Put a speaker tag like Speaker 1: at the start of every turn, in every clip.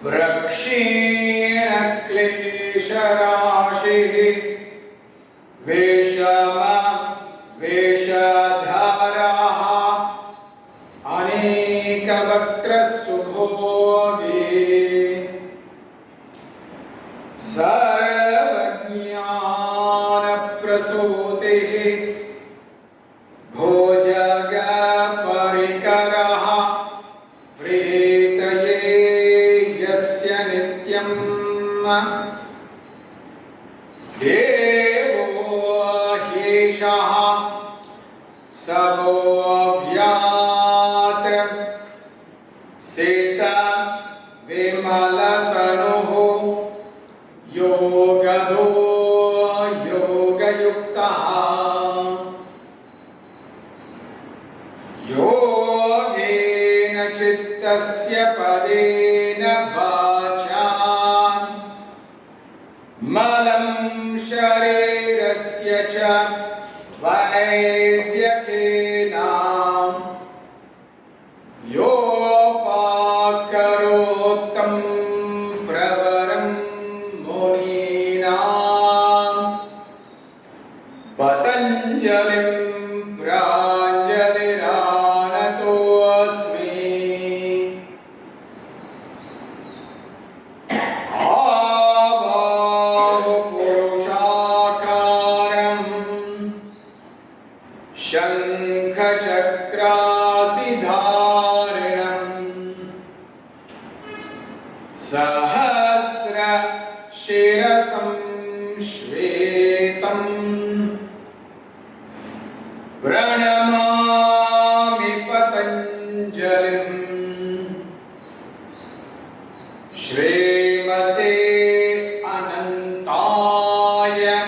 Speaker 1: Prakshina klesharashihi Veshama Veshadharaha Aneka Vaktra Subhogi Sarvajnana Prasutihi Bhojaga Parikaraha Pretaye Yasya Nityam Devo Hyeshaha Savovyat Sita Vimalatanuhu Yogado Yogayuktaha Yogena Chittasya Padena Vacha Malam Sharirasya Cha Vaidyakena Yopakarotam Pravaram Muninam Patanjalim Pranjaliranatosmi Abhava Purushakaram Shankha Chakrasidharanam Sahasra Shirasam Shvetam Pranamami Patanjalim Srimate Anantaya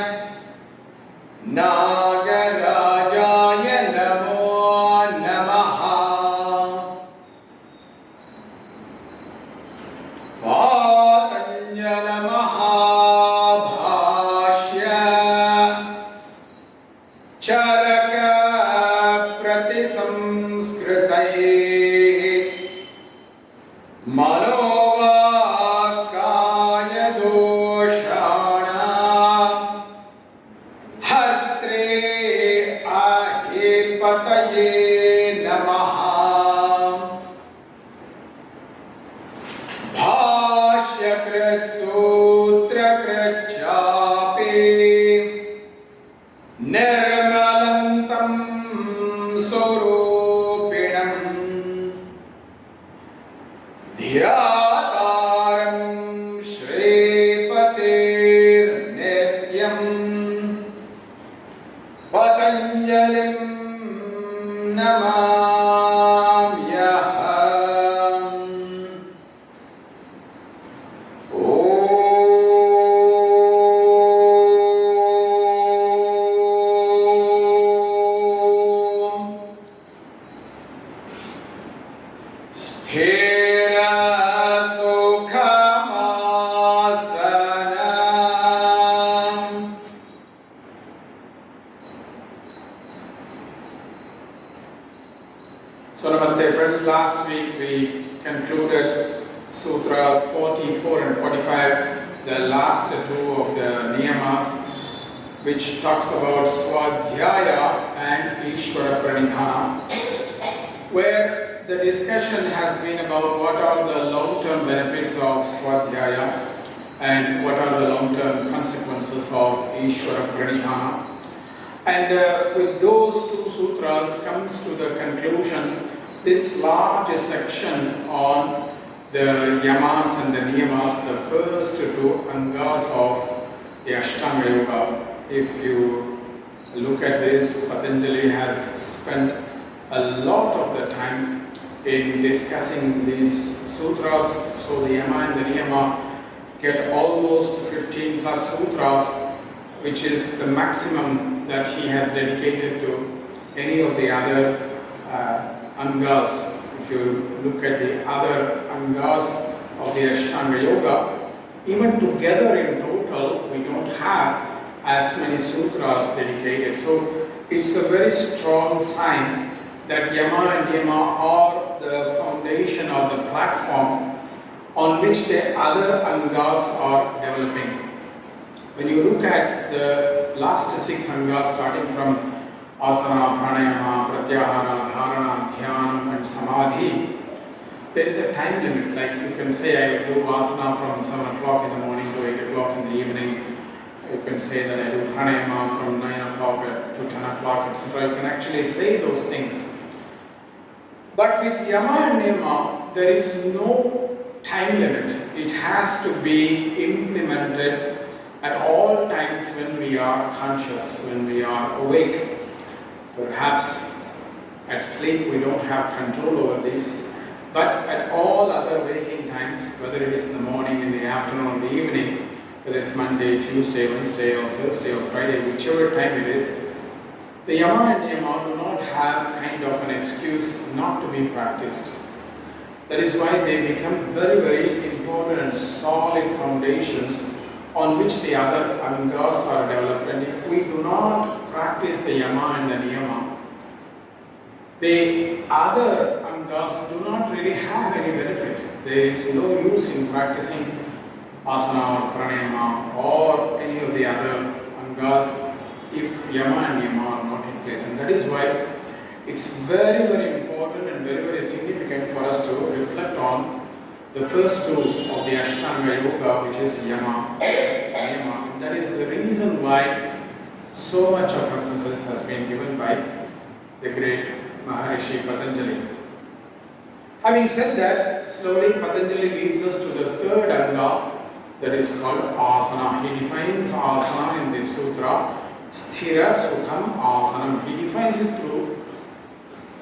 Speaker 1: Nagarajaya Namo Namaha Patanjala Mahabhashya Charaka Pratisamskritaye Manovakaya Doshana Hatre Ahipataye Namaha Bhashyakrit Sutrakrit Chapi Nirmalantam Surupinam Dhyataram Shripatir Nityam Patanjalim Namamyaham Sthira Sukhamasana So namaste friends, last week we concluded Sutras 44 and 45, the last two of the Niyamas, which talks about Swadhyaya and Ishvara Pranidhana, where the discussion has been about what are the long-term benefits of Swadhyaya and what are the long-term consequences of Ishvara Pranidhana. And with those two sutras comes to the conclusion this large section on the yamas and the niyamas, the first two angas of the Aṣtāṅga-yoga. If you look at this, Patanjali has spent a lot of the time in discussing these sutras. So the yama and the niyama get almost 15 plus sutras, which is the maximum that he has dedicated to any of the other angas. If you look at the other angas of the Aṣtāṅga-yoga, even together in total, we don't have as many sutras dedicated. So it's a very strong sign that yama and niyama are the foundation or the platform on which the other angas are developing. When you look at the last 6 angas starting from Asana, Pranayama, Pratyahara, Dharana, Dhyana and Samadhi, there is a time limit. Like you can say I do Asana from 7 o'clock in the morning to 8 o'clock in the evening. You can say that I do Pranayama from 9 o'clock to 10 o'clock, etc. You can actually say those things. But with Yama and Niyama, there is no time limit. It has to be implemented at all times when we are conscious, when we are awake. Perhaps at sleep we don't have control over this, but at all other waking times, whether it is in the morning, in the afternoon, or the evening, whether it's Monday, Tuesday, Wednesday, or Thursday, or Friday, whichever time it is, the Yama and Niyama do not have kind of an excuse not to be practiced. That is why they become very, very important and solid foundations on which the other angas are developed. And if we do not practice the Yama and the Niyama, the other angas do not really have any benefit. There is no use in practicing Asana or Pranayama or any of the other angas if Yama and Niyama are not in place. And that is why it's very, very important and very, very significant for us to reflect on the first 2 of the Aṣtāṅga-yoga, which is Yama and Niyama. And that is the reason why so much of emphasis has been given by the great Maharishi Patanjali. Having said that, slowly Patanjali leads us to the 3rd anga, that is called Asana. He defines Asana in this sutra, Sthira Sukham Asanam. He defines it through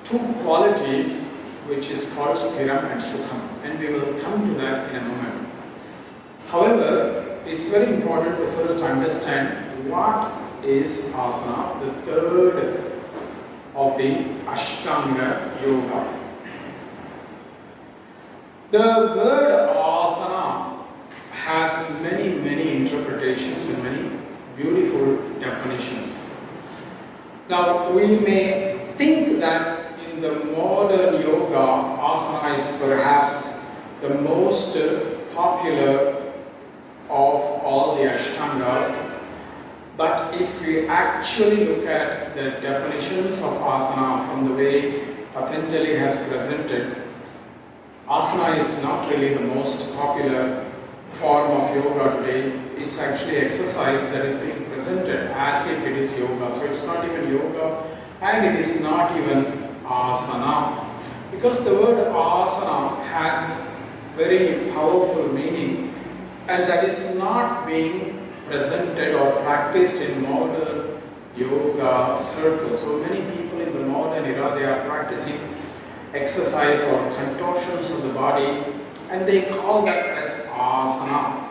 Speaker 1: 2 qualities, which is called Sthiram and Sukham, and we will come to that in a moment. However, it's very important to first understand what is Asana, the 3rd of the Aṣtāṅga-yoga. The word Asana has many, many interpretations and many beautiful definitions. Now, we may think that in the modern yoga, Asana is perhaps the most popular of all the Ashtangas. But if we actually look at the definitions of Asana from the way Patanjali has presented, Asana is not really the most popular form of yoga today. It's actually exercise that is being presented as if it is yoga. So it's not even yoga and it is not even Asana. Because the word Asana has very powerful meaning and that is not being presented or practiced in modern yoga circles. So many people in the modern era, they are practicing exercise or contortions of the body and they call that as Asana.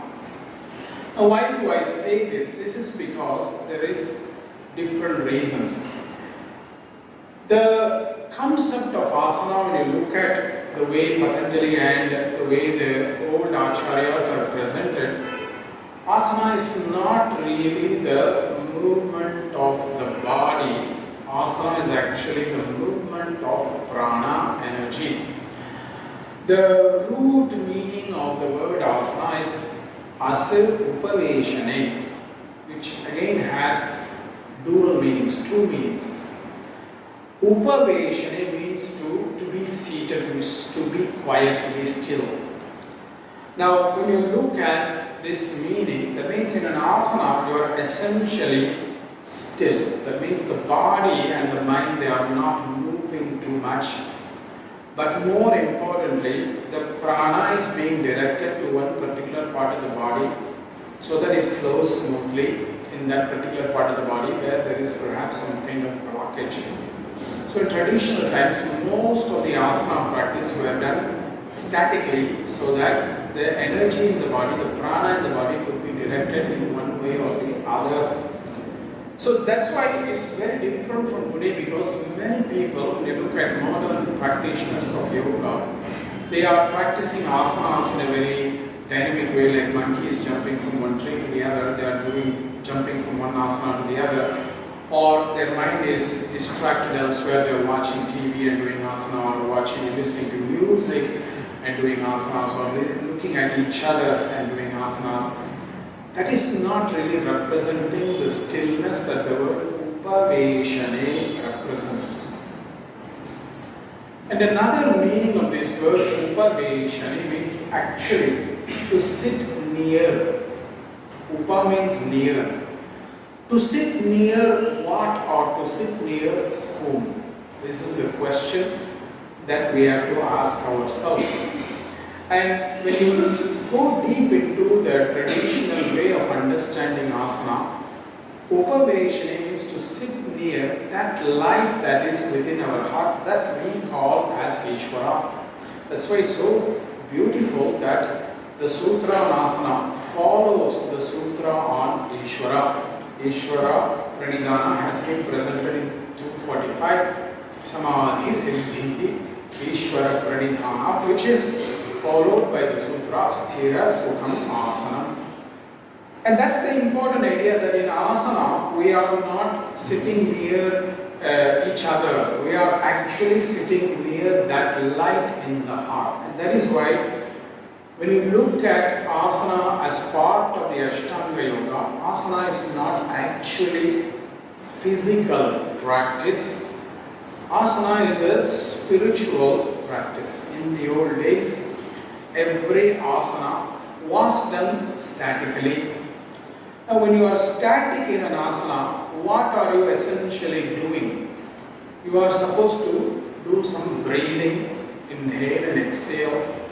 Speaker 1: Now why do I say this? This is because there is different reasons. The concept of Asana, when you look at the way Patanjali and the way the old Ācāryas are presented, Asana is not really the movement of the body. Asana is actually the movement of prana, energy. The root meaning of the word asana is asir upaveshane, which again has dual meanings, 2 meanings. Upaveshane means to be seated, to be quiet, to be still. Now, when you look at this meaning, that means in an asana, you are essentially still. That means the body and the mind, they are not moving too much. But more importantly, the prana is being directed to one particular part of the body so that it flows smoothly in that particular part of the body where there is perhaps some kind of blockage. So in traditional times, most of the asana practice were done statically so that the energy in the body, the prana in the body could be directed in one way or the other. So that's why it's very different from today, because many people, when you look at modern practitioners of yoga, they are practicing asanas in a very dynamic way, like monkeys jumping from one tree to the other. They are jumping from one asana to the other, or their mind is distracted elsewhere. They are watching TV and doing asana, or listening to music and doing asanas, or looking at each other and doing asanas, that is not really representing the stillness that the word upaveshane represents. And another meaning of this word upaveshane means actually to sit near. Upa means near. To sit near what, or to sit near whom? This is the question that we have to ask ourselves. And when you go deep into the traditional way of understanding asana, upaveshane means to sit near that light that is within our heart that we call as Ishvara. That's why it's so beautiful that the Sutra on Asana follows the Sutra on Ishvara. Ishvara Pranidhana has been presented in 245. Samadhi Siddhi Ishvara Pranidhana, which is followed by the Sutra Sthira Sukham Asana. And that's the important idea, that in asana we are not sitting near each other. We are actually sitting near that light in the heart. And that is why when you look at asana as part of the Aṣtāṅga-yoga, asana is not actually physical practice. Asana is a spiritual practice. In the old days, every asana was done statically. Now, when you are static in an asana, what are you essentially doing? You are supposed to do some breathing, inhale and exhale.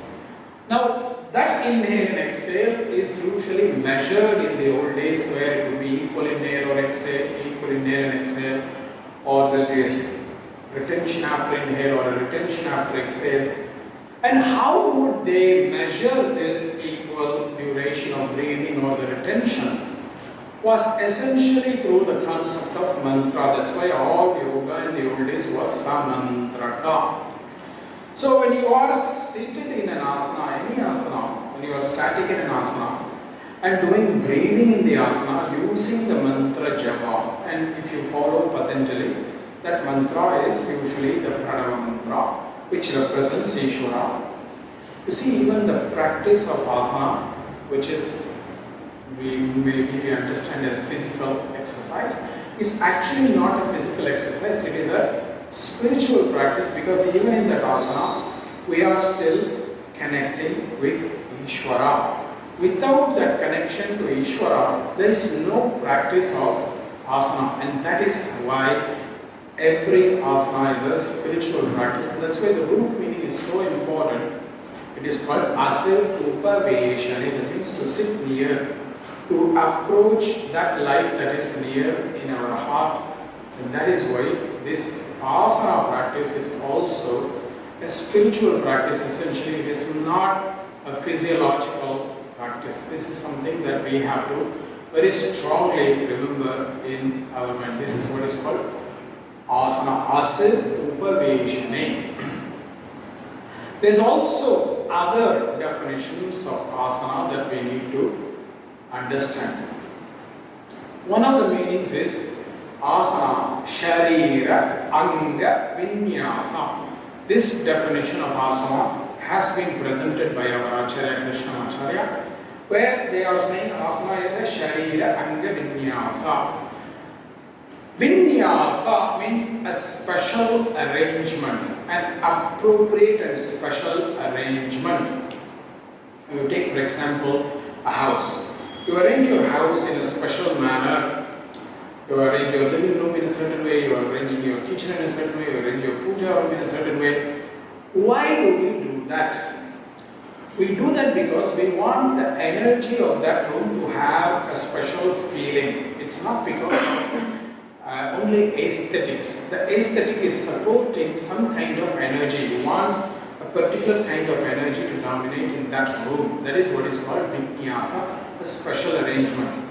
Speaker 1: Now, that inhale and exhale is usually measured in the old days, where it would be equal inhale or exhale, equal inhale and exhale, or that retention after inhale or a retention after exhale. And how would they measure this equal duration of breathing or the retention? Was essentially through the concept of mantra. That's why all yoga in the old days was samantraka. So when you are seated in an asana, any asana, when you are static in an asana and doing breathing in the asana using the mantra japa, and if you follow Patanjali, that mantra is usually the pranava mantra, which represents Ishvara. You see, even the practice of asana, which is we understand as physical exercise, is actually not a physical exercise. It is a spiritual practice, because even in that asana we are still connecting with Ishvara. Without that connection to Ishvara, there is no practice of asana, and that is why every asana is a spiritual practice. And that's why the root meaning is so important. It is called asir upaveshane, that means to sit near, to approach that light that is near in our heart. And that is why this asana practice is also a spiritual practice. Essentially, it is not a physiological practice. This is something that we have to very strongly remember in our mind. This is what is called asana, asir upaveshane. There is also other definitions of asana that we need to understand. One of the meanings is asana sharira anga vinyasa. This definition of asana has been presented by our Ācārya Krishnamacharya, where they are saying asana is a sharira anga vinyasa. Vinyasa means a special arrangement, an appropriate and special arrangement. You take, for example, a house. You arrange your house in a special manner. You arrange your living room in a certain way, you are arranging your kitchen in a certain way, you arrange your puja room in a certain way. Why do we do that? We do that because we want the energy of that room to have a special feeling. It's not because of only aesthetics. The aesthetic is supporting some kind of energy. You want a particular kind of energy to dominate in that room. That is what is called vinyasa, a special arrangement.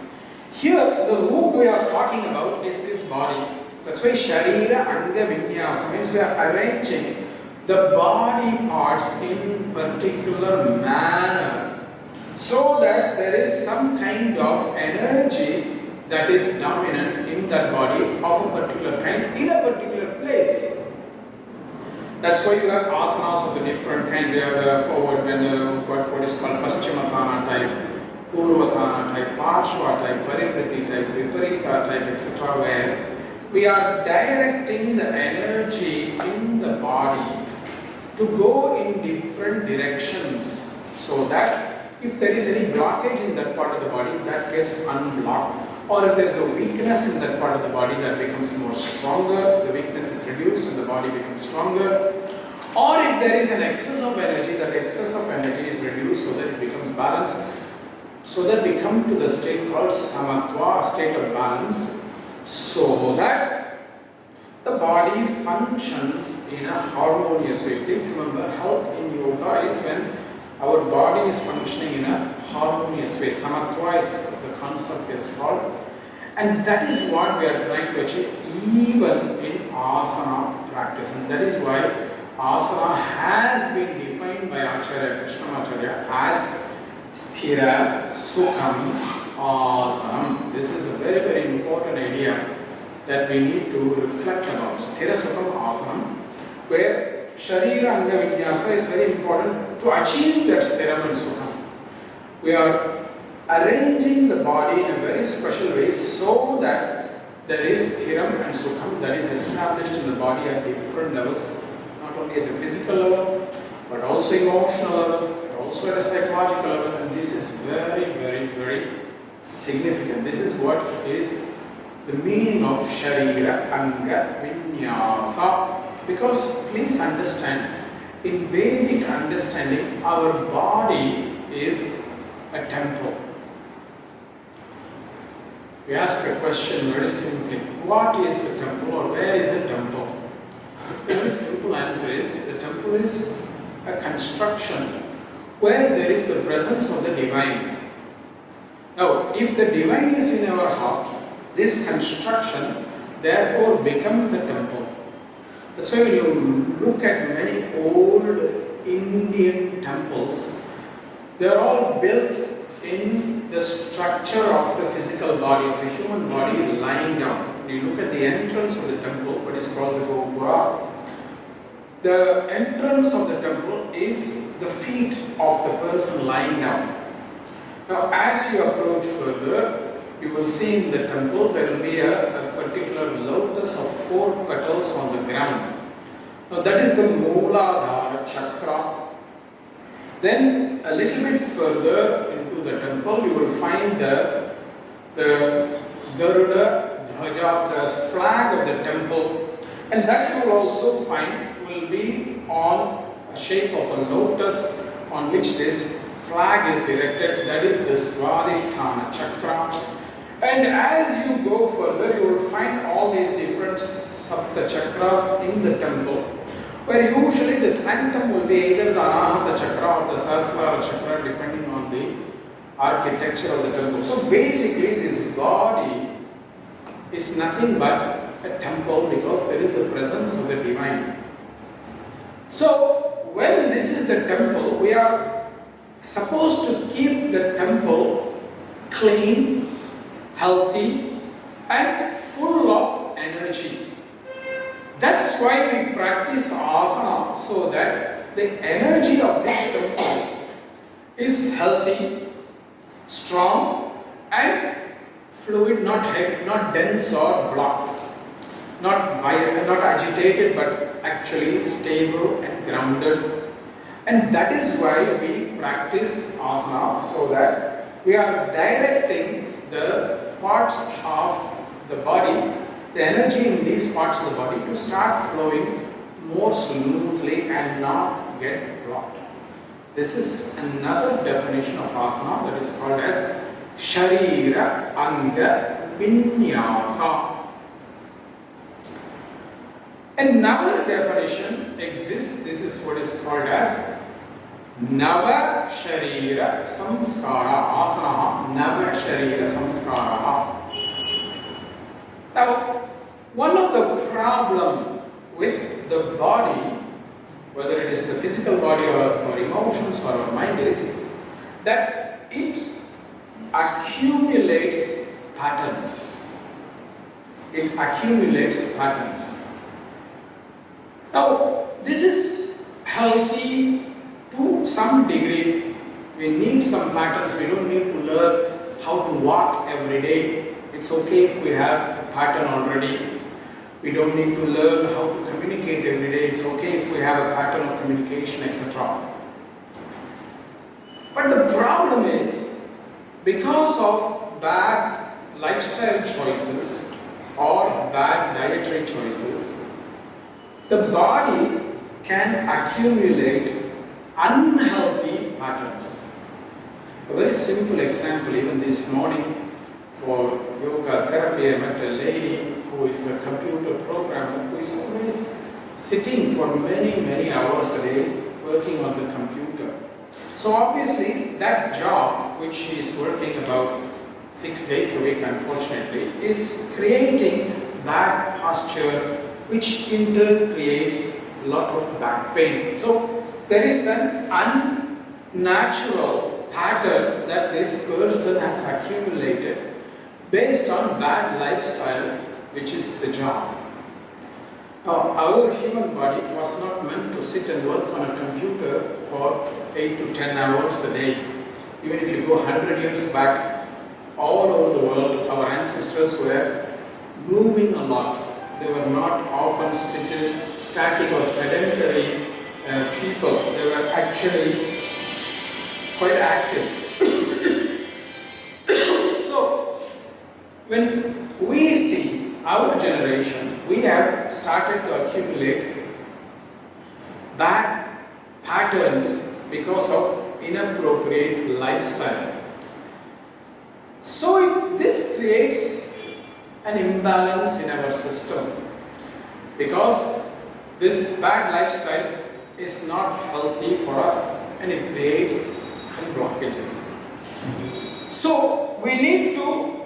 Speaker 1: Here, the room we are talking about is this body. That's why Sharira Anga Vinyasa means we are arranging the body parts in particular manner, so that there is some kind of energy that is dominant in that body of a particular kind in a particular place. That's why you have asanas of the different kinds. You have the forward bend, what is called Paschimotthana type, Purvatthana type, Parshva type, Parivriti type, Viparita type, etc. where we are directing the energy in the body to go in different directions, so that if there is any blockage in that part of the body, that gets unblocked. Or if there is a weakness in that part of the body, that becomes more stronger, the weakness is reduced and the body becomes stronger. Or if there is an excess of energy, that excess of energy is reduced so that it becomes balanced, so that we come to the state called samatva, a state of balance, so that the body functions in a harmonious way. Please remember, health in yoga is when our body is functioning in a harmonious way. Samatva is the concept is called, and that is what we are trying to achieve even in asana practice. And that is why asana has been defined by Ācārya, Krishnamacharya as Sthira Sukham Asanam. This is a very, very important idea that we need to reflect about. Sthira Sukham Asanam, where Sharira Anga Vinyasa is very important to achieve that Sthiram and Sukham. We are arranging the body in a very special way so that there is Sthiram and Sukham that is established in the body at different levels, not only at the physical level, but also emotional level, but also at a psychological level, and this is very, very, very significant. This is what is the meaning of Sharira Anga Vinyasa. Because please understand, in Vedic understanding, our body is a temple. We ask a question very simply: what is a temple, or where is a temple? The very simple answer is the temple is a construction where there is the presence of the divine. Now, if the divine is in our heart, this construction therefore becomes a temple. That's why when you look at many old Indian temples, they are all built in the structure of the physical body, of a human body lying down. You look at the entrance of the temple, what is called the Gopura. The entrance of the temple is the feet of the person lying down. Now, as you approach further, you will see in the temple there will be a particular lotus of 4 petals on the ground. Now that is the Mooladhara chakra. Then a little bit further into the temple you will find the Garuda Dhwaja, the flag of the temple, and that you will also find will be on a shape of a lotus on which this flag is erected. That is the Swadhisthana chakra. And as you go further, you will find all these different Sapta chakras in the temple, where usually the sanctum will be either the Anahata chakra or the Sahasrara chakra, depending on the architecture of the temple. So basically, this body is nothing but a temple because there is the presence of the divine. So when this is the temple, we are supposed to keep the temple clean, healthy, and full of energy. That's why we practice asana, so that the energy of this temple is healthy, strong, and fluid, not heavy, not dense or blocked, not violent, not agitated, but actually stable and grounded. And that is why we practice asana, so that we are directing the parts of the body, the energy in these parts of the body to start flowing more smoothly and not get blocked. This is another definition of asana that is called as Sharira Anga Vinyasa. Another definition exists. This is what is called as Nava Sharira Samskara Asana. Nava Sharira Samskara. Now, one of the problem with the body, whether it is the physical body or emotions or our mind, is that it accumulates patterns. It accumulates patterns. Now, this is healthy to some degree. We need some patterns. We don't need to learn how to walk every day. It's okay if we have a pattern already. We don't need to learn how to communicate every day. It's okay if we have a pattern of communication, etc. But the problem is, because of bad lifestyle choices or bad dietary choices, the body can accumulate unhealthy patterns. A very simple example, even this morning for yoga therapy, I met a lady who is a computer programmer who is always sitting for many hours a day working on the computer. So obviously that job which she is working about 6 days a week, unfortunately, is creating bad posture, which in turn creates a lot of back pain. So there is an unnatural pattern that this person has accumulated based on bad lifestyle, which is the job. Now, our human body was not meant to sit and work on a computer for 8 to 10 hours a day. Even if you go 100 years back, all over the world, our ancestors were moving a lot. They were not often static or sedentary people. They were actually quite active. So, when we see our generation, we have started to accumulate bad patterns because of inappropriate lifestyle. So this creates an imbalance in our system, because this bad lifestyle is not healthy for us and it creates some blockages. So we need to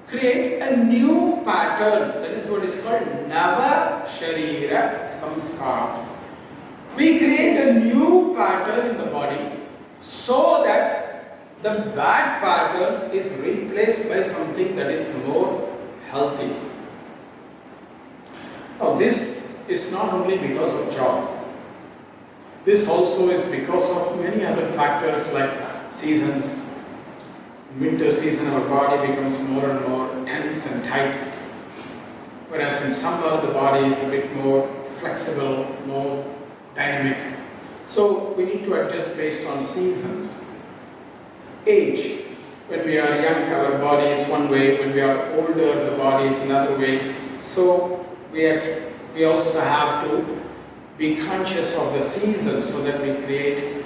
Speaker 1: create a new pattern, that is what is called Nava Sharira Samskar. We create a new pattern in the body so that the bad pattern is replaced by something that is more healthy. Now this is not only because of job. This also is because of many other factors like seasons. In winter season, our body becomes more and more tense and tight, whereas in summer the body is a bit more flexible, more dynamic. So we need to adjust based on seasons. Age. When we are young, our body is one way. When we are older, the body is another way. So we also have to be conscious of the seasons so that we create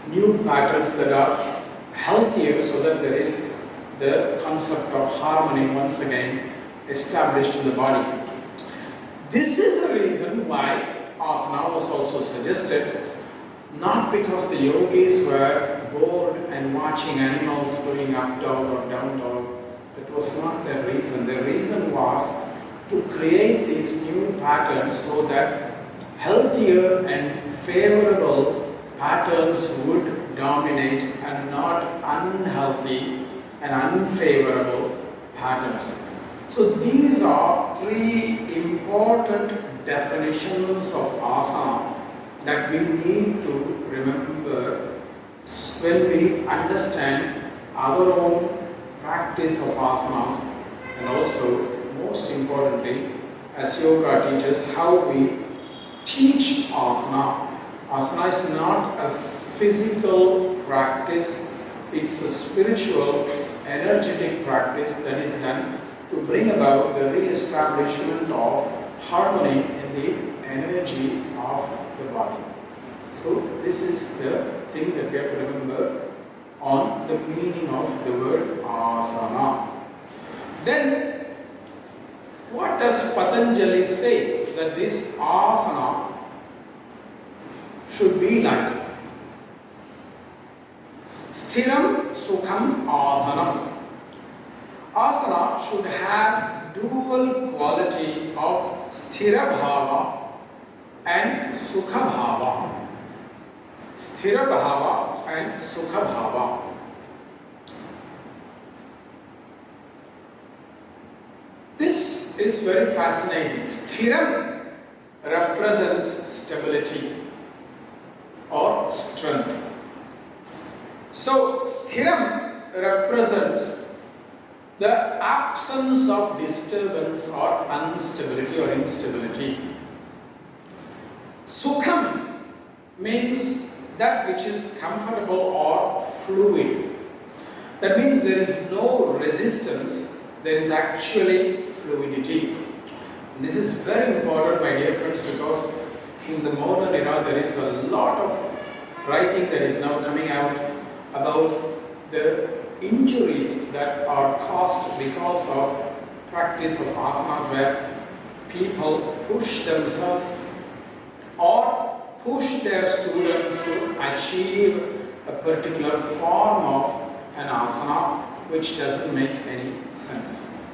Speaker 1: new patterns that are healthier, so that there is the concept of harmony once again established in the body. This is the reason why Asana was also suggested, not because the yogis were bored and watching animals going up dog or down dog. That was not their reason. Their reason was to create these new patterns so that healthier and favorable patterns would dominate and not unhealthy and unfavorable patterns. So these are three important definitions of asana that we need to remember when we understand our own practice of asanas, and also most importantly, as yoga teaches, how we teach asana. Asana is not a physical practice, it's a spiritual, energetic practice that is done to bring about the re-establishment of harmony in the energy of the body. So this is the thing that we have to remember on the meaning of the word asana. Then, what does Patanjali say that this asana should be like? Sthiram Sukham Asanam. Asana should have dual quality of Sthira Bhava and Sukha Bhava. Sthira Bhava and Sukha Bhava. This is very fascinating. Sthiram represents stability or strength. So sthiram represents the absence of disturbance or instability or instability. Sukham means that which is comfortable or fluid. That means there is no resistance, there is actually fluidity. And this is very important, my dear friends, because in the modern era there is a lot of writing that is now coming out about the injuries that are caused because of practice of asanas, where people push themselves or push their students to achieve a particular form of an asana which doesn't make any sense.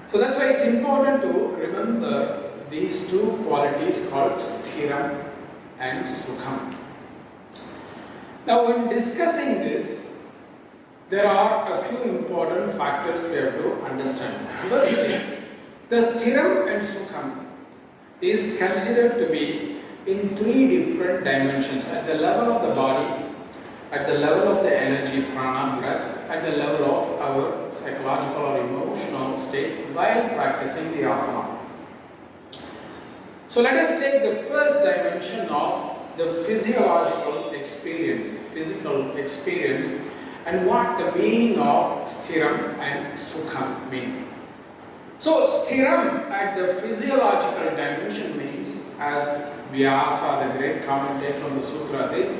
Speaker 1: So that's why it's important to remember these two qualities called sthiram and sukham. Now when discussing this, there are a few important factors we have to understand. Firstly, the sthiram and sukham is considered to be in three different dimensions: at the level of the body, at the level of the energy, prana, breath, at the level of our psychological or emotional state while practicing the asana. So let us take the first dimension of the physical experience, and what the meaning of sthiram and sukham mean. So sthiram at the physiological dimension means, as Vyasa, the great commentator on the sutra, says,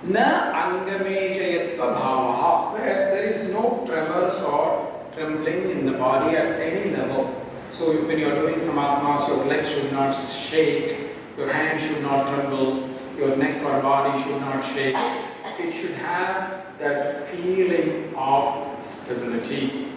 Speaker 1: na angamejayatva bhavaha, where there is no tremors or trembling in the body at any level. So when you are doing some asanas, your legs should not shake, your hands should not tremble, your neck or body should not shake. It should have that feeling of stability.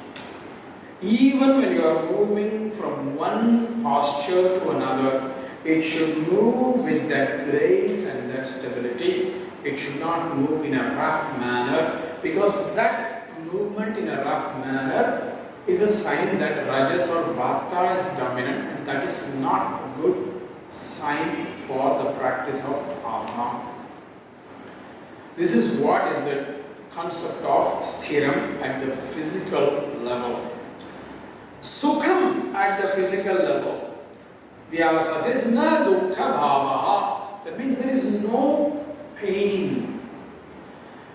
Speaker 1: Even when you are moving from one posture to another, it should move with that grace and that stability. It should not move in a rough manner, because that movement in a rough manner is a sign that rajas or vata is dominant, and that is not a good sign for the practice of asana. This is what is the concept of sthiram at the physical level. Sukham at the physical level, Vyasa says, na dukkha bhavaha. That means there is no pain.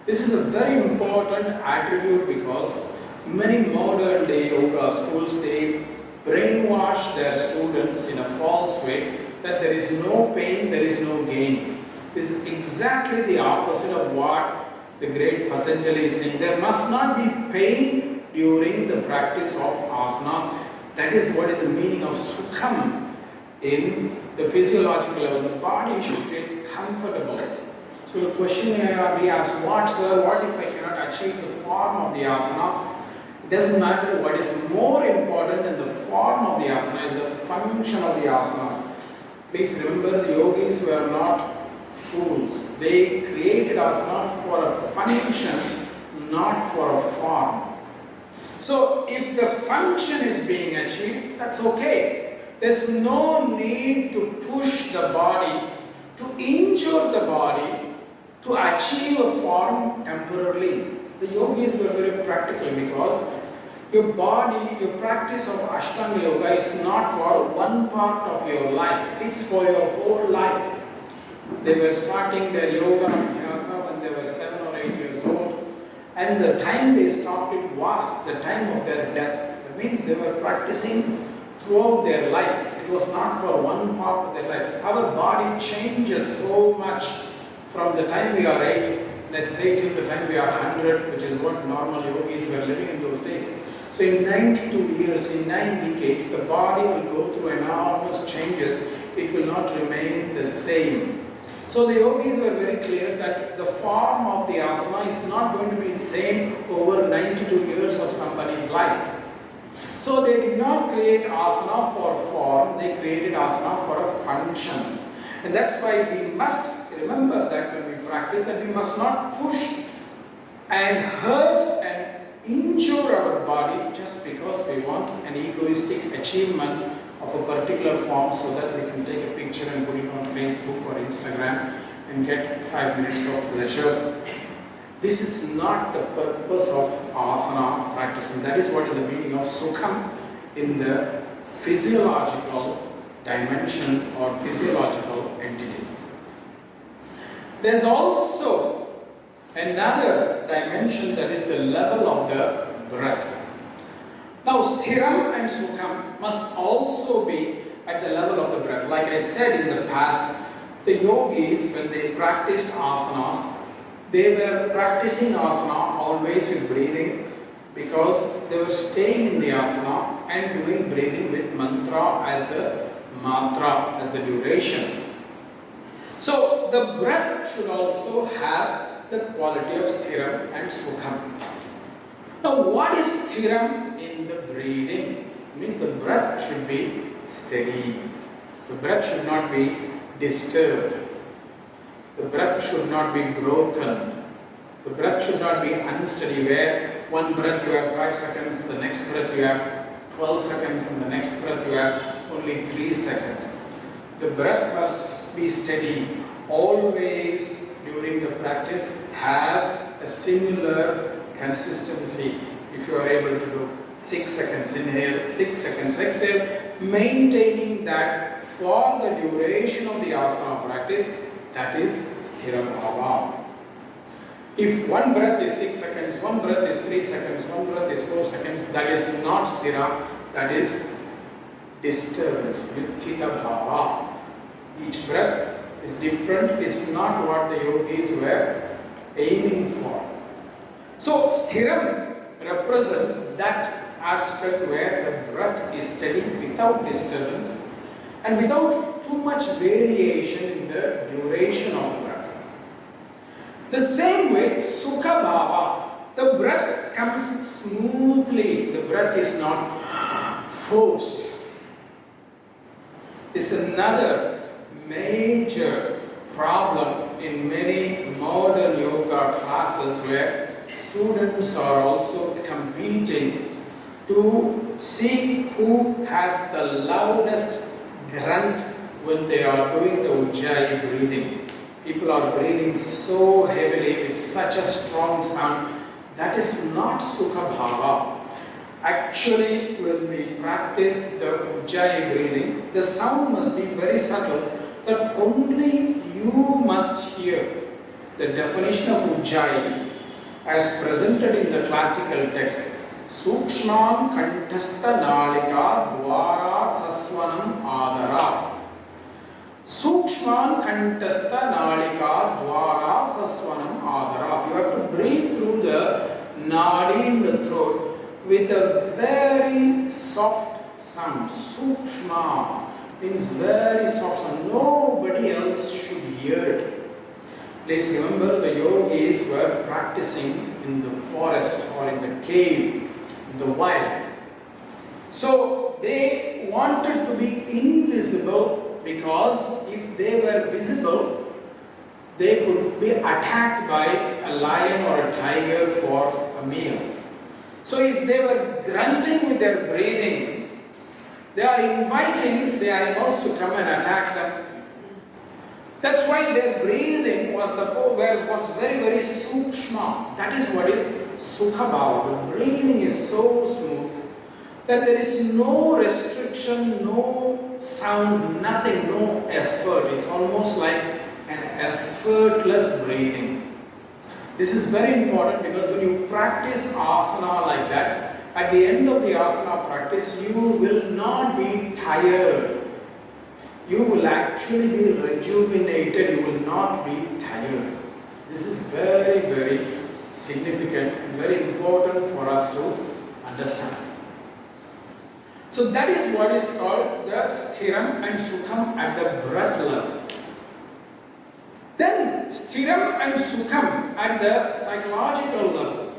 Speaker 1: This is a very important attribute, because many modern day yoga schools, they brainwash their students in a false way that there is no pain, there is no gain. This is exactly the opposite of what the great Patanjali is saying. There must not be pain during the practice of asanas. That is what is the meaning of sukham in the physiological level. The body should feel comfortable. So the question may be asked, what if I cannot achieve the form of the asana? It doesn't matter. What is more important than the form of the asana is the function of the asana. Please remember, the yogis were not fools. They created asana for a function, not for a form. So if the function is being achieved, that's okay. There's no need to push the body, to injure the body, to achieve a form temporarily. The yogis were very practical, because your body, your practice of Aṣtāṅga-yoga is not for one part of your life, it's for your whole life. They were starting their yoga abhyasa when they were 7 or 8 years old, and the time they stopped it was the time of their death. That means they were practicing throughout their life. It was not for one part of their lives. Our body changes so much from the time we are 8, let's say, till the time we are 100, which is what normal yogis were living in those days. So in 92 years, in 9 decades, the body will go through enormous changes. It will not remain the same. So the yogis were very clear that the form of the asana is not going to be same over 92 years of somebody's life. So they did not create asana for form, they created asana for a function. And that's why we must remember that when we practice, that we must not push and hurt and injure our body just because we want an egoistic achievement of a particular form so that we can take a picture and put it on Facebook or Instagram and get 5 minutes of pleasure. This is not the purpose of asana practice, and that is what is the meaning of sukham in the physiological dimension or physiological entity. There's also another dimension, that is the level of the breath. Now, sthiram and sukham must also be at the level of the breath. Like I said in the past, the yogis, when they practiced asanas, they were practicing asana always with breathing, because they were staying in the asana and doing breathing with mantra as the matra, as the duration. So the breath should also have the quality of sthiram and sukham. Now, what is sthiram in the breathing? It means the breath should be steady. The breath should not be disturbed. The breath should not be broken. The breath should not be unsteady, where one breath you have 5 seconds, the next breath you have 12 seconds, and the next breath you have only 3 seconds. The breath must be steady. Always during the practice have a similar consistency. If you are able to do 6 seconds inhale, 6 seconds exhale, maintaining that for the duration of the asana practice, that is sthira bhava. If one breath is 6 seconds, one breath is 3 seconds, one breath is 4 seconds, that is not sthira, that is disturbance, vitthita bhava. Each breath is different, is not what the yogis were aiming for. So, sthiram represents that aspect where the breath is steady without disturbance and without too much variation in the duration of the breath. The same way, sukha bhava, the breath comes smoothly, the breath is not forced. It's another major problem in many modern yoga classes, where students are also competing to see who has the loudest grunt when they are doing the ujjayi breathing. People are breathing so heavily with such a strong sound. That is not sukha bhava. Actually, when we practice the ujjayi breathing, the sound must be very subtle, that only you must hear. The definition of ujjayi, as presented in the classical text, Sukshmam kantastha nalika dvara sasvanam ādara. Sukshmam kantastha nalika dvara sasvanam ādara. You have to breathe through the nadi in the throat with a very soft sound. Sukshma means very soft sound. Nobody else should hear it. Please remember, the yogis were practicing in the forest or in the cave, in the wild. So they wanted to be invisible, because if they were visible, they could be attacked by a lion or a tiger for a meal. So if they were grunting with their breathing, they are inviting the animals to come and attack them. That's why their breathing was very, very sukshma. That is what is sukha bhava. The breathing is so smooth that there is no restriction, no sound, nothing, no effort. It's almost like an effortless breathing. This is very important, because when you practice asana like that, at the end of the asana practice, you will not be tired. You will actually be rejuvenated, you will not be tired. This is very, very significant and very important for us to understand. So that is what is called the sthiram and sukham at the breath level. Then sthiram and sukham at the psychological level.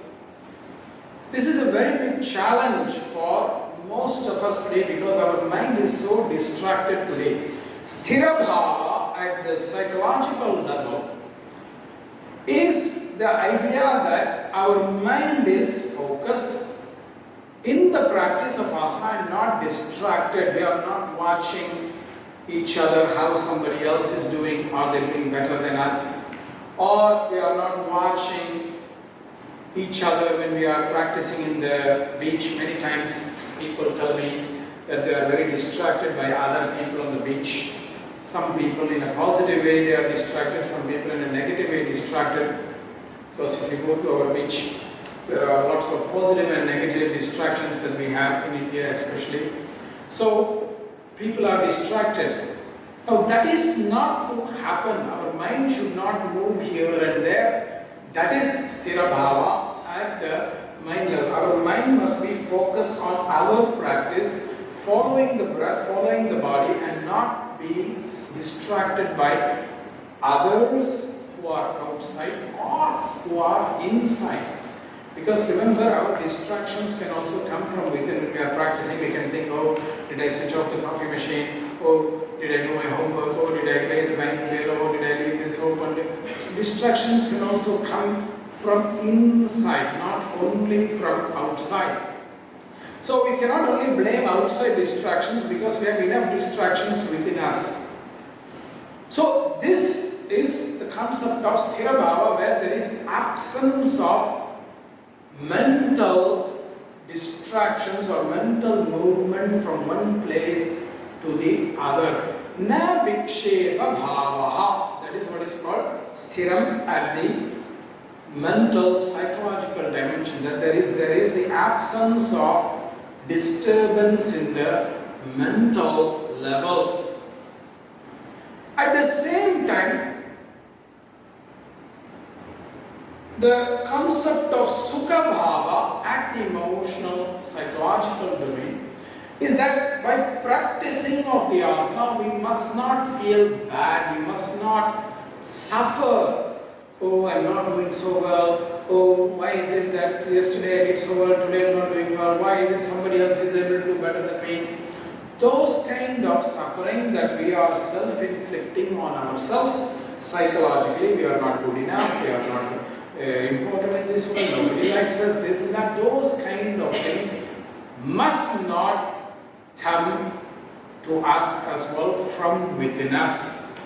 Speaker 1: This is a very big challenge for most of us today, because our mind is so distracted today. Sthira bhava at the psychological level is the idea that our mind is focused, in the practice of asana, I'm not distracted. We are not watching each other, how somebody else is doing, are they doing better than us, or we are not watching each other when we are practicing in the beach. Many times people tell me that they are very distracted by other people on the beach. Some people in a positive way they are distracted, some people in a negative way distracted. Because if you go to our beach, there are lots of positive and negative distractions that we have in India especially. So people are distracted. Now that is not to happen. Our mind should not move here and there. That is sthira bhava at the mind level. Our mind must be focused on our practice, following the breath, following the body, and not being distracted by others who are outside or who are inside. Because remember, our distractions can also come from within. When we are practicing, we can think, oh, did I switch off the coffee machine? Oh, did I do my homework? Oh, did I play the violin? Oh, did I leave this open? Distractions can also come from inside, not only from outside. So we cannot only blame outside distractions because we have enough distractions within us. So this is the concept of sthira bhava, where there is absence of mental distractions or mental movement from one place to the other. Na vikshepa bhavaha. That is what is called sthiram at the mental, psychological dimension. That there is the absence of disturbance in the mental level. At the same time, the concept of sukha bhava at the emotional, psychological domain is that by practicing of the asana, we must not feel bad, we must not suffer. Oh, I'm not doing so well. Oh, why is it that yesterday I did so well, today I'm not doing well? Why is it somebody else is able to do better than me? Those kind of suffering that we are self-inflicting on ourselves, psychologically, we are not good enough, we are not important in this world, nobody likes us, this and that, those kind of things must not come to us as well from within us.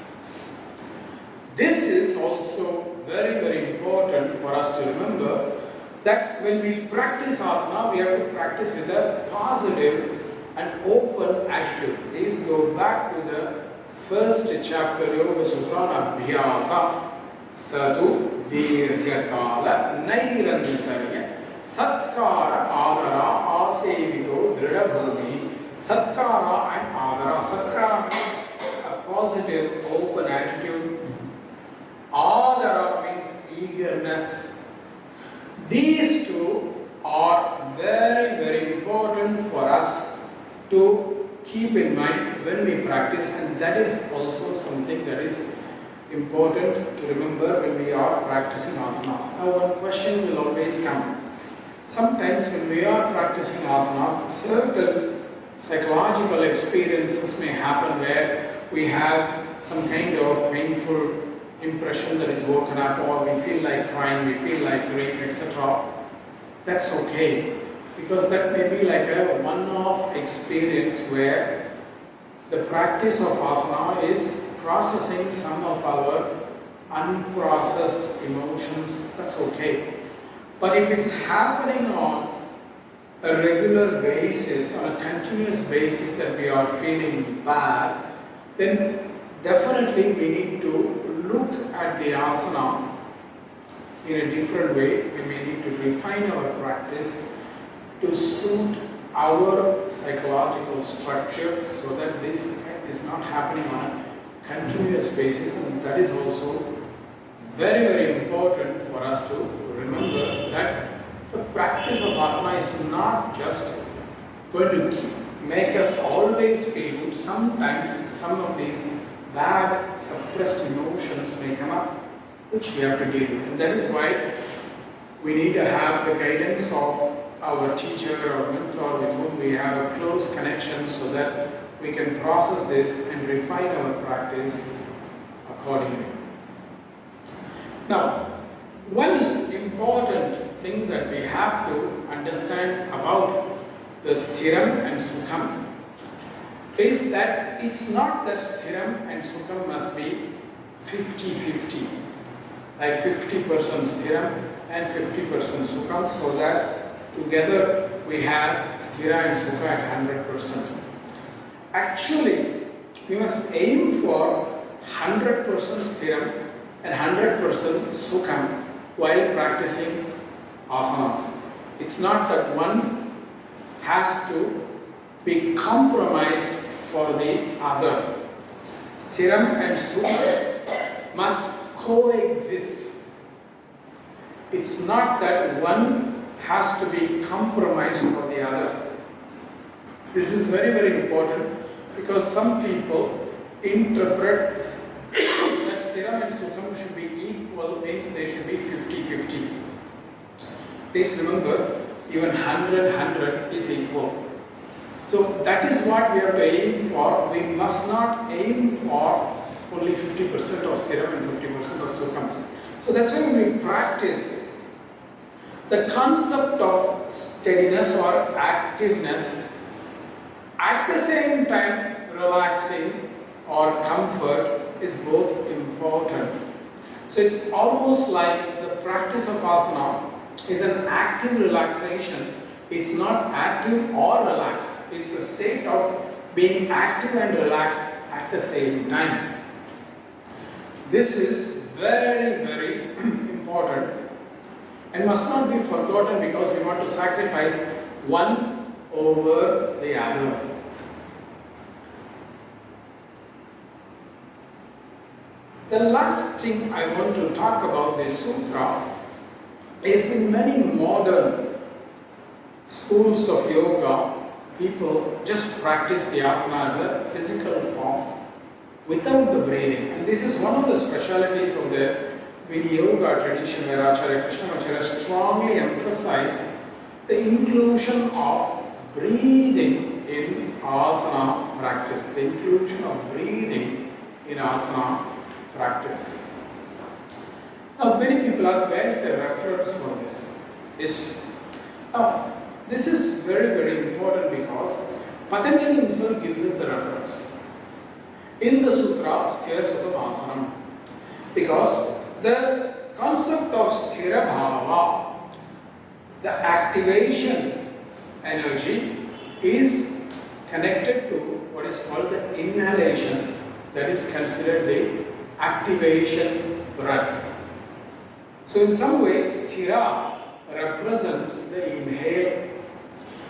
Speaker 1: This is also very, very important for us to remember, that when we practice asana, we have to practice with a positive and open attitude. Please go back to the first chapter, Yogasutra, Abhyasa, Sadhu, Dirghakala, Nairantarya, Satkara, Ācārya, Asevito, Dridhabhumi, Satkara and Ācārya. Satkara means a positive, open attitude. Ācārya means eagerness. These two are very, very important for us to keep in mind when we practice, and that is also something that is important to remember when we are practicing asanas. Now one question will always come. Sometimes when we are practicing asanas, certain psychological experiences may happen where we have some kind of painful impression that is woken up, or we feel like crying, we feel like grief, etc. That's okay, because that may be like a one-off experience where the practice of asana is processing some of our unprocessed emotions. That's okay. But if it's happening on a regular basis, on a continuous basis, that we are feeling bad, then definitely we need to look at the asana in a different way. We may need to refine our practice to suit our psychological structure so that this is not happening on a continuous basis, and that is also very, very important for us to remember, that the practice of asana is not just going to make us always feel good. Sometimes some of these bad suppressed emotions may come up, which we have to deal with, and that is why we need to have the guidance of our teacher or mentor with whom we have a close connection, so that we can process this and refine our practice accordingly. Now, one important thing that we have to understand about the Sthiram and Sukham is that it's not that Sthiram and Sukham must be 50-50, like 50% Sthiram and 50% Sukham, so that together we have Sthira and Sukha at 100%. Actually, we must aim for 100% Sthiram and 100% Sukham while practicing asanas. It's not that one has to be compromised for the other. Sthiram and Sukha must coexist. It's not that one has to be compromised for the other. This is very, very important because some people interpret that Sthiram and Sukham should be equal, means they should be 50-50. Please remember, even 100 is equal. So that is what we have to aim for. We must not aim for only 50% of Sthiram and 50% of Sukham. So that's why when we practice, the concept of steadiness or activeness, at the same time relaxing or comfort, is both important. So it's almost like the practice of asana is an active relaxation. It's not active or relaxed. It's a state of being active and relaxed at the same time. This is very, very important and must not be forgotten because we want to sacrifice one over the other. The last thing I want to talk about this sutra is in many modern schools of yoga, people just practice the asana as a physical form without the breathing. And this is one of the specialities of the Viniyoga tradition where Ācārya Krishnamacharya strongly emphasized the inclusion of breathing in asana practice. The inclusion of breathing in asana practice. Now many people ask, where is the reference for this? This is very, very important because Patanjali himself gives us the reference in the sutra Sthira Sukham Asanam, because the concept of Sthira Bhava, the activation energy, is connected to what is called the inhalation, that is considered the activation breath. So in some way, Sthira represents the inhale.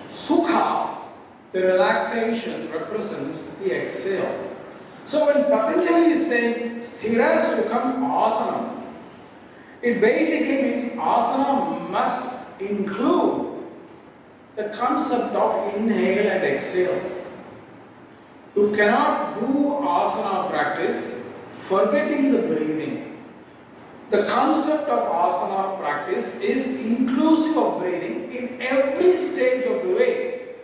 Speaker 1: Sukha, the relaxation, represents the exhale. So when Patanjali is saying Sthira Sukham Asanam, it basically means asana must include the concept of inhale and exhale. You cannot do asana practice forgetting the breathing. The concept of asana practice is inclusive of breathing in every stage of the way.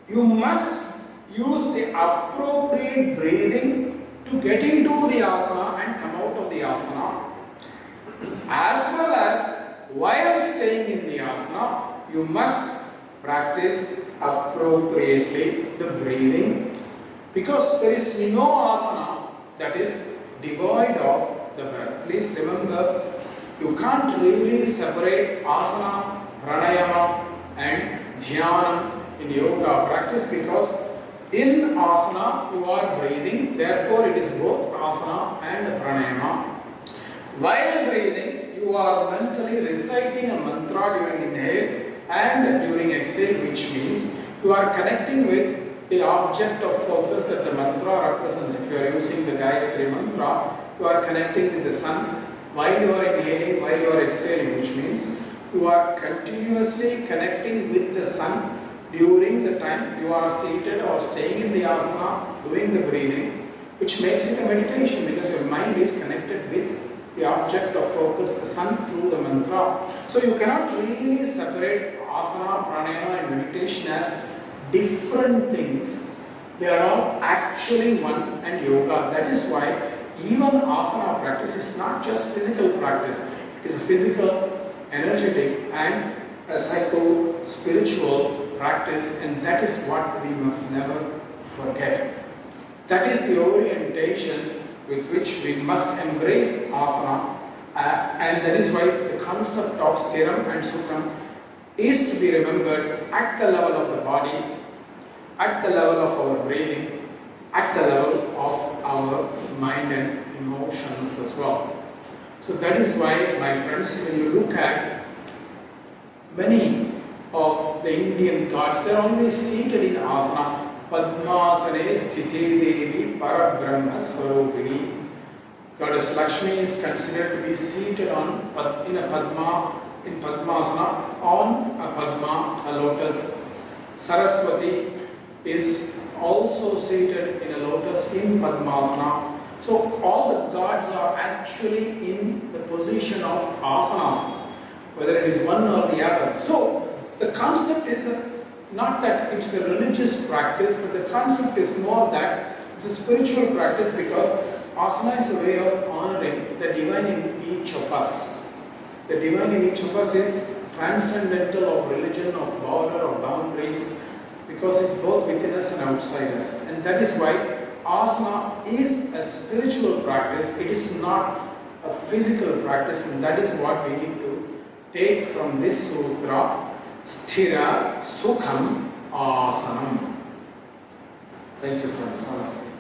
Speaker 1: You must use the appropriate breathing to get into the asana and come out of the asana. As well as while staying in the asana, you must practice appropriately the breathing, because there is no asana that is devoid of the breath. Please remember, you can't really separate asana, pranayama and dhyana in yoga practice, because in asana you are breathing, therefore it is both asana and pranayama. While breathing, you are mentally reciting a mantra during inhale and during exhale, which means you are connecting with the object of focus that the mantra represents. If you are using the Gayatri mantra, you are connecting with the sun while you are inhaling, while you are exhaling, which means you are continuously connecting with the sun during the time you are seated or staying in the asana, doing the breathing, which makes it a meditation because your mind is connected with the object of focus, the sun, through the mantra. So you cannot really separate asana, pranayama and meditation as different things. They are all actually one and yoga. That is why even asana practice is not just physical practice. It is a physical, energetic and a psycho-spiritual practice, and that is what we must never forget. That is the orientation with which we must embrace asana, and that is why the concept of stiram and sukham is to be remembered at the level of the body, at the level of our breathing, at the level of our mind and emotions as well. So that is why, my friends, when you look at many of the Indian gods, they are always seated in asana. Padmasane sthite devi parabrahma swarupini. Goddess Lakshmi is considered to be seated in Padmasana, on a Padma, a lotus. Saraswati is also seated in a lotus in Padmasana. So all the gods are actually in the position of asanas, whether it is one or the other. So the concept is not that it's a religious practice, but the concept is more that it's a spiritual practice, because asana is a way of honoring the divine in each of us. The divine in each of us is transcendental of religion, of border, of boundaries, because it's both within us and outside us. And that is why asana is a spiritual practice. It is not a physical practice, and that is what we need to take from this sutra. Sthira Sukham Asanam. Thank you, friends. Namaste.